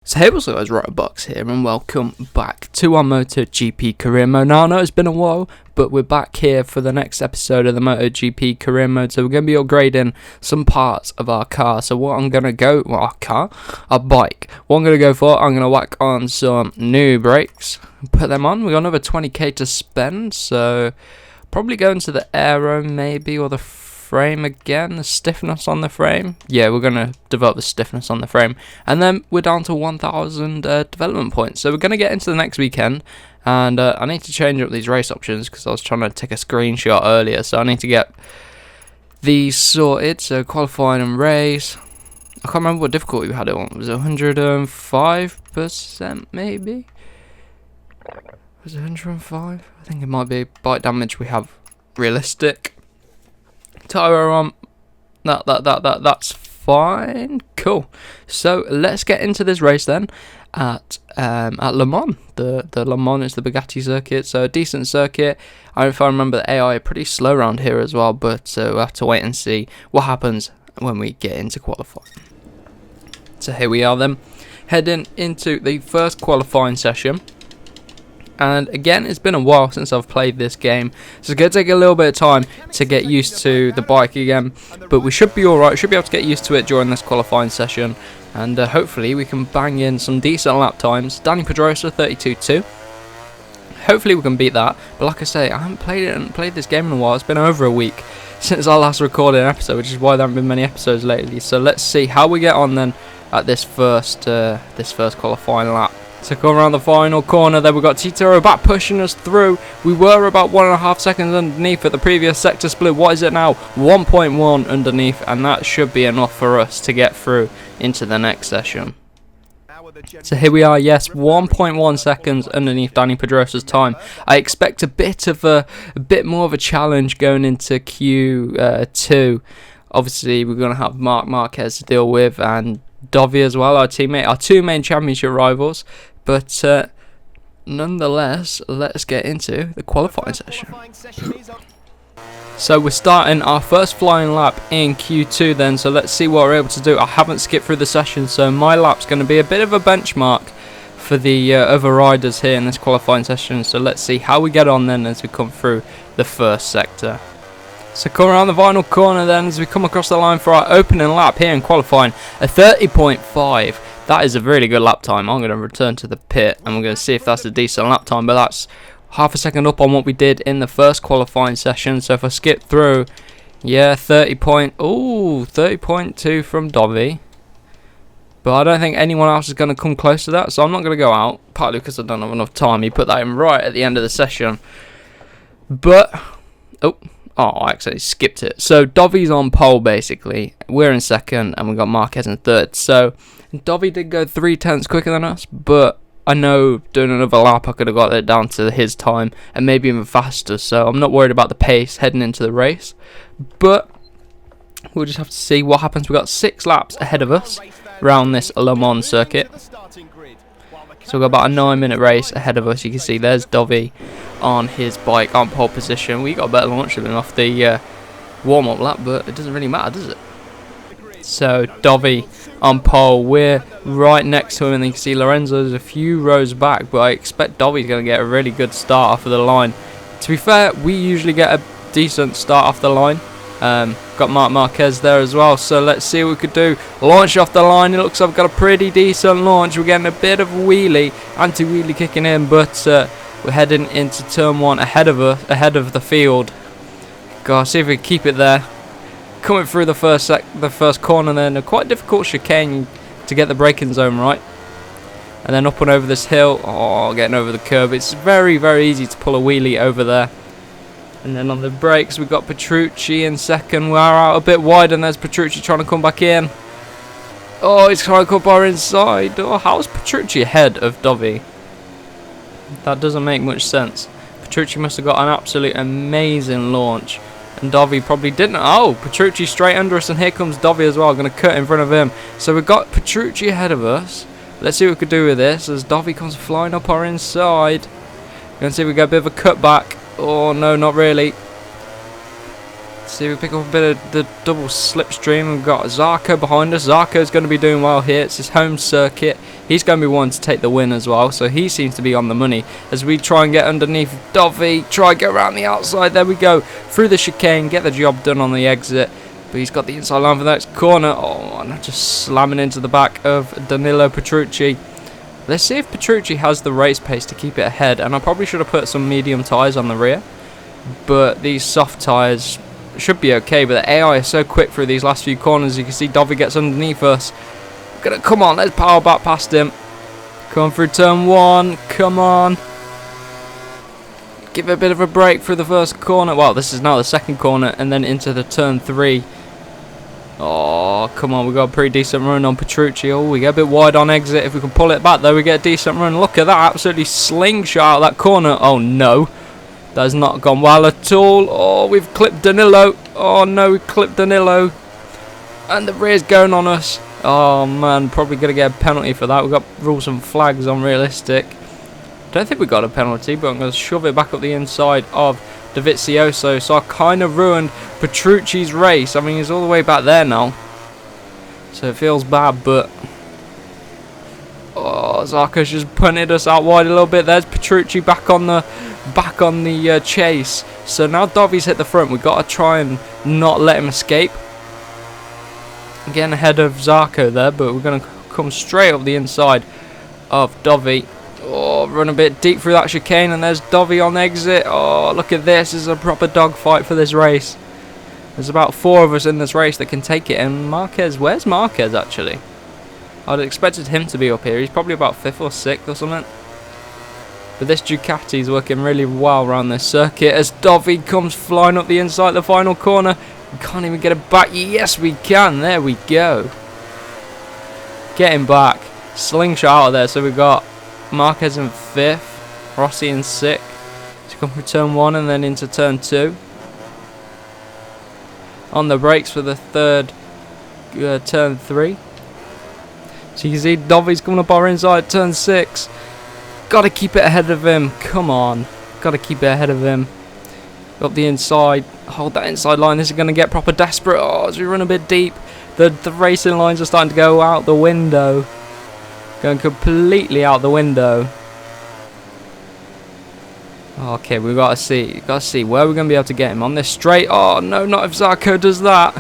So hey, what's up guys, Riotbox here and welcome back to our MotoGP career mode. Now I know it's been a while, but we're back here for the next episode of the MotoGP career mode. So we're going to be upgrading some parts of our car. So what I'm going to go, our bike. What I'm going to go for, I'm going to whack on some new brakes, put them on. We've got another 20k to spend, so probably go into the aero maybe, or the frame again, the stiffness on the frame. Yeah, we're going to develop the stiffness on the frame. And then we're down to 1,000 development points. So we're going to get into the next weekend. And I need to change up these race options because I was trying to take a screenshot earlier. So I need to get these sorted. So qualifying and race. I can't remember what difficulty we had it on. Was it 105% maybe? Was it 105? I think it might be. Bite damage we have realistic. Tyro on, that's fine. Cool. So let's get into this race then at Le Mans. The Le Mans is the Bugatti circuit, so a decent circuit. If I remember, the AI are pretty slow around here as well, but we'll have to wait and see what happens when we get into qualifying. So here we are then, heading into the first qualifying session. And again, it's been a while since I've played this game, so it's going to take a little bit of time to get used to the bike again. But we should be alright, should be able to get used to it during this qualifying session. And hopefully we can bang in some decent lap times. Danny Pedrosa, 32.2. Hopefully we can beat that. But like I say, I haven't played this game in a while. It's been over a week since I last recorded an episode, which is why there haven't been many episodes lately. So let's see how we get on then at this first qualifying lap. So come around the final corner there, we've got Tito back pushing us through. We were about 1.5 seconds underneath at the previous sector split. What is it now? 1.1 underneath, and that should be enough for us to get through into the next session. So here we are, yes, 1.1 seconds underneath Danny Pedrosa's time. I expect a bit more of a challenge going into Q2. Obviously we're going to have Marc Marquez to deal with, and Dovi as well, our teammate, our two main championship rivals. But nonetheless, let's get into the qualifying session. So we're starting our first flying lap in Q2 then, so let's see what we're able to do. I haven't skipped through the session, so my lap's going to be a bit of a benchmark for the other riders here in this qualifying session. So let's see how we get on then as we come through the first sector. So come around the final corner then as we come across the line for our opening lap here in qualifying, a 30.5. That is a really good lap time. I'm going to return to the pit and we're going to see if that's a decent lap time, but that's half a second up on what we did in the first qualifying session. So if I skip through, yeah, 30.2 from Dovi. But I don't think anyone else is going to come close to that, so I'm not going to go out, partly because I don't have enough time. He put that in right at the end of the session. But, oh, I actually skipped it. So Dovi's on pole basically. We're in second and we've got Marquez in third. So Dovi did go 0.3 quicker than us, but I know doing another lap I could have got it down to his time and maybe even faster. So I'm not worried about the pace heading into the race. But we'll just have to see what happens. We've got 6 laps ahead of us around this Le Mans circuit. So we've got about a 9-minute race ahead of us. You can see there's Dovi on his bike on pole position. We got a better launch than him off the warm-up lap, but it doesn't really matter, does it? So Dovi on pole, we're right next to him, and you can see Lorenzo's a few rows back, but I expect Dovi's going to get a really good start off of the line. To be fair, we usually get a decent start off the line. Got Marc Marquez there as well, so let's see what we could do. Launch off the line, it looks like we've got a pretty decent launch. We're getting a bit of wheelie, anti-wheelie kicking in, but we're heading into turn 1 ahead of the field. Gotta see if we can keep it there. Coming through the first corner then, a quite difficult chicane to get the braking zone right. And then up and over this hill, getting over the curb. It's very, very easy to pull a wheelie over there. And then on the brakes, we've got Petrucci in second. We're out a bit wide, and there's Petrucci trying to come back in. Oh, he's trying to come our inside. Oh, how's Petrucci ahead of Dovi? That doesn't make much sense. Petrucci must have got an absolute amazing launch. And Dovi probably didn't. Oh, Petrucci straight under us, and here comes Dovi as well. Going to cut in front of him. So we've got Petrucci ahead of us. Let's see what we could do with this as Dovi comes flying up our inside. Going to see if we get a bit of a cutback. Oh, no, not really. Let's see if we pick up a bit of the double slipstream. We've got Zarco behind us. Zarco's going to be doing well here. It's his home circuit. He's going to be one to take the win as well, so he seems to be on the money. As we try and get underneath Dovey, try and get around the outside. There we go, through the chicane, get the job done on the exit. But he's got the inside line for the next corner. Oh, and just slamming into the back of Danilo Petrucci. Let's see if Petrucci has the race pace to keep it ahead. And I probably should have put some medium tyres on the rear, but these soft tyres should be okay. But the AI is so quick through these last few corners. You can see Dovey gets underneath us. Come on, let's power back past him. Come on through turn 1. Come on. Give it a bit of a break through the first corner. Well, this is now the second corner, and then into the turn 3. Oh, come on, we got a pretty decent run on Petrucci. Oh, we get a bit wide on exit. If we can pull it back, though, we get a decent run. Look at that, absolutely slingshot out that corner. Oh, no. That has not gone well at all. Oh, we've clipped Danilo. Oh, no, we clipped Danilo. And the rear's going on us. Oh, man, probably going to get a penalty for that. We've got rules and flags on realistic. Don't think we got a penalty, but I'm going to shove it back up the inside of Dovizioso. So I kind of ruined Petrucci's race. I mean, he's all the way back there now, so it feels bad. But oh, Zarco's just punted us out wide a little bit. There's Petrucci back on the chase. So now Dovey's hit the front. We've got to try and not let him escape. Getting ahead of Zarco there, but we're going to come straight up the inside of Dovey. Oh, run a bit deep through that chicane, and there's Dovey on exit. Oh, look at this. This is a proper dogfight for this race. There's about 4 of us in this race that can take it. And Marquez, where's Marquez actually? I'd expected him to be up here. He's probably about 5th or 6th or something. But this Ducati is working really well around this circuit as Dovey comes flying up the inside the final corner. We can't even get it back. Yes, we can. There we go. Getting back. Slingshot out of there. So we've got Marquez in 5th, Rossi in 6th. To come from turn 1 and then into turn 2. On the brakes for the third turn 3. So you can see Dovey's coming up our inside turn 6. Got to keep it ahead of him. Come on. Got to keep it ahead of him. Up the inside. Hold that inside line. This is going to get proper desperate. Oh, as we run a bit deep. The racing lines are starting to go out the window. Going completely out the window. Okay, we've got to see where we're going to be able to get him on this straight. Oh no, not if Zarco does that.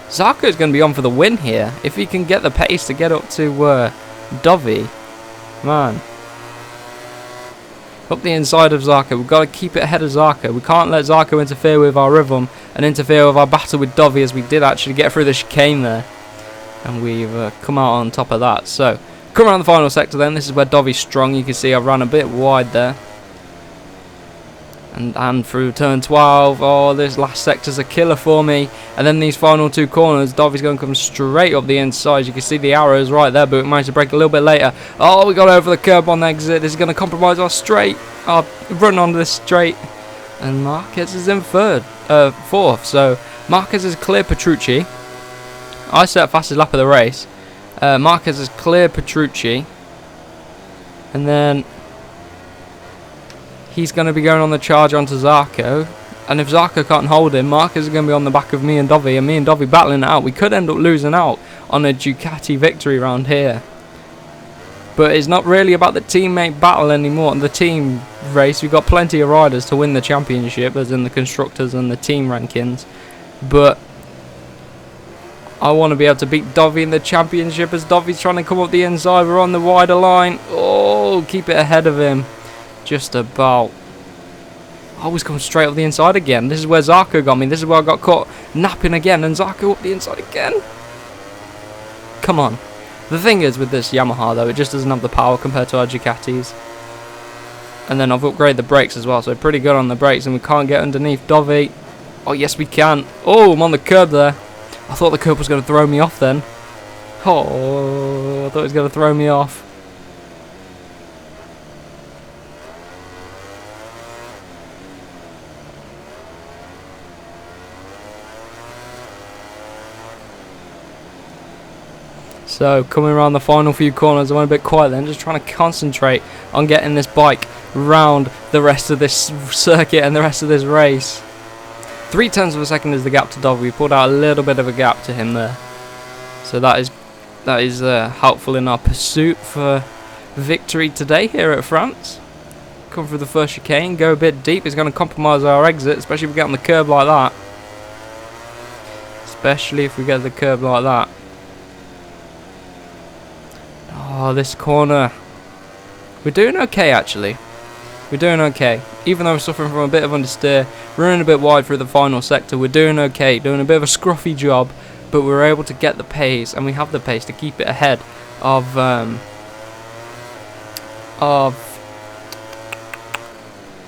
Zarco's going to be on for the win here if he can get the pace to get up to Dovey. Man, up the inside of Zarco. We've got to keep it ahead of Zarco. We can't let Zarco interfere with our rhythm and interfere with our battle with Dovey, as we did actually get through the chicane there, and we've come out on top of that. So come around the final sector then. This is where Dovey's strong. You can see I ran a bit wide there. And through turn 12. Oh, this last sector's a killer for me. And then these final 2 corners, Dovey's going to come straight up the inside. You can see the arrows right there, but we managed to break a little bit later. Oh, we got over the curb on the exit. This is going to compromise our straight. Our run on this straight. And Marquez is in 4th. So Marquez is clear Petrucci. I set fastest lap of the race. Marquez is clear Petrucci. And then he's going to be going on the charge onto Zarco. And if Zarco can't hold him, Marquez is going to be on the back of me and Dovey. And me and Dovey battling it out. We could end up losing out on a Ducati victory round here. But it's not really about the teammate battle anymore. The team race, we've got plenty of riders to win the championship, as in the constructors and the team rankings. But I want to be able to beat Dovey in the championship, as Dovey's trying to come up the inside. We're on the wider line. Oh, keep it ahead of him. Just about. I always come straight up the inside again. This is where Zarco got me. This is where I got caught napping again. And Zarco up the inside again. Come on. The thing is with this Yamaha though, it just doesn't have the power compared to our Ducatis. And then I've upgraded the brakes as well. So pretty good on the brakes. And we can't get underneath Dovey. Oh yes we can. Oh, I'm on the curb there. I thought the curb was going to throw me off then. Oh, I thought it was going to throw me off. So coming around the final few corners, I went a bit quiet then, just trying to concentrate on getting this bike round the rest of this circuit and the rest of this race. 0.3 of a second is the gap to Dovey. We pulled out a little bit of a gap to him there. So that is that is helpful in our pursuit for victory today here at France. Come through the first chicane, go a bit deep. It's going to compromise our exit, especially if we get on the curb like that. Especially if we get the curb like that. Oh, this corner. We're doing okay, actually. We're doing okay. Even though we're suffering from a bit of understeer, running a bit wide through the final sector, we're doing okay. Doing a bit of a scruffy job, but we're able to get the pace, and we have the pace to keep it ahead of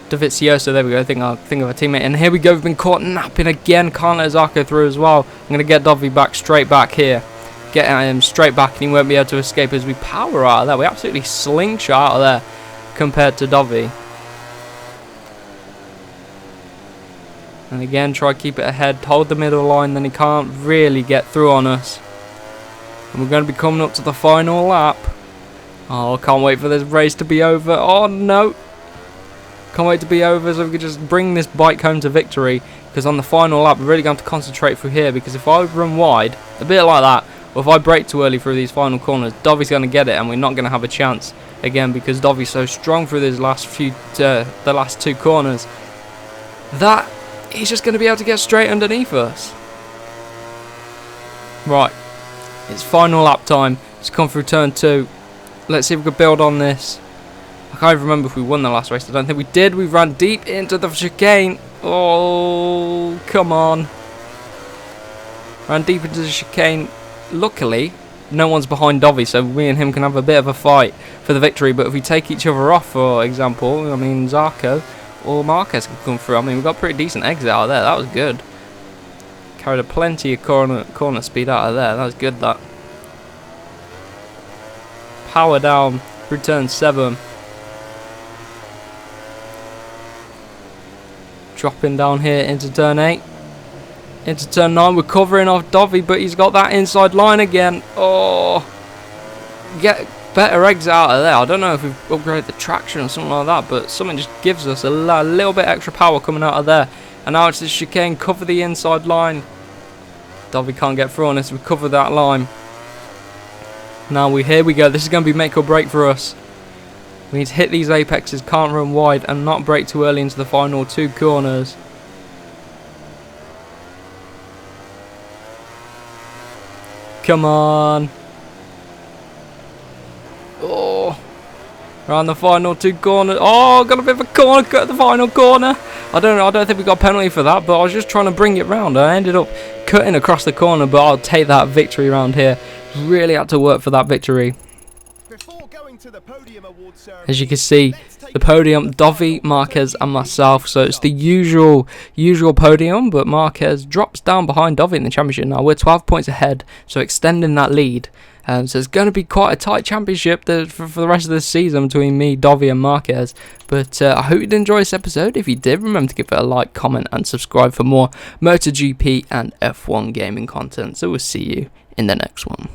Dovizioso. There we go. Think of a teammate. And here we go. We've been caught napping again. Can't let Zarco through as well. I'm going to get Dovi back straight back here. Get him straight back, and he won't be able to escape as we power out of there. We absolutely slingshot out of there compared to Dovi. And again, try to keep it ahead. Hold the middle line, then he can't really get through on us. And we're going to be coming up to the final lap. Oh, can't wait for this race to be over. Oh, no. Can't wait to be over so we can just bring this bike home to victory. Because on the final lap, we're really going to concentrate through here. Because if I run wide, a bit like that, or if I brake too early through these final corners, Dovi's going to get it, and we're not going to have a chance again because Dovi's so strong through these last the last two corners that he's just going to be able to get straight underneath us. Right, it's final lap time. It's come through turn 2. Let's see if we can build on this. I can't even remember if we won the last race. I don't think we did. We ran deep into the chicane. Oh, come on. Ran deep into the chicane. Luckily, no one's behind Dovi, so we and him can have a bit of a fight for the victory. But if we take each other off, for example, I mean, Zarco or Marquez can come through. I mean, we've got a pretty decent exit out of there. That was good. Carried a plenty of corner speed out of there. That was good, that. Power down through turn 7. Dropping down here into turn 8. Into turn 9, we're covering off Dovi, but he's got that inside line again. Oh, get better exit out of there. I don't know if we've upgraded the traction or something like that, but something just gives us a little bit extra power coming out of there. And now it's this chicane, cover the inside line. Dovi can't get through on us, we cover that line. Now here we go, this is going to be make or break for us. We need to hit these apexes, can't run wide, and not brake too early into the final 2 corners. Come on. Oh. Around the final 2 corners. Oh, got a bit of a corner cut at the final corner. I don't think we got a penalty for that, but I was just trying to bring it round. I ended up cutting across the corner, but I'll take that victory round here. Really had to work for that victory. As you can see, the podium, Dovi, Marquez and myself. So it's the usual podium, but Marquez drops down behind Dovi in the championship now. We're 12 points ahead, so extending that lead. So it's going to be quite a tight championship for the rest of this season between me, Dovi and Marquez. But I hope you did enjoy this episode. If you did, remember to give it a like, comment and subscribe for more MotoGP and F1 gaming content. So we'll see you in the next one.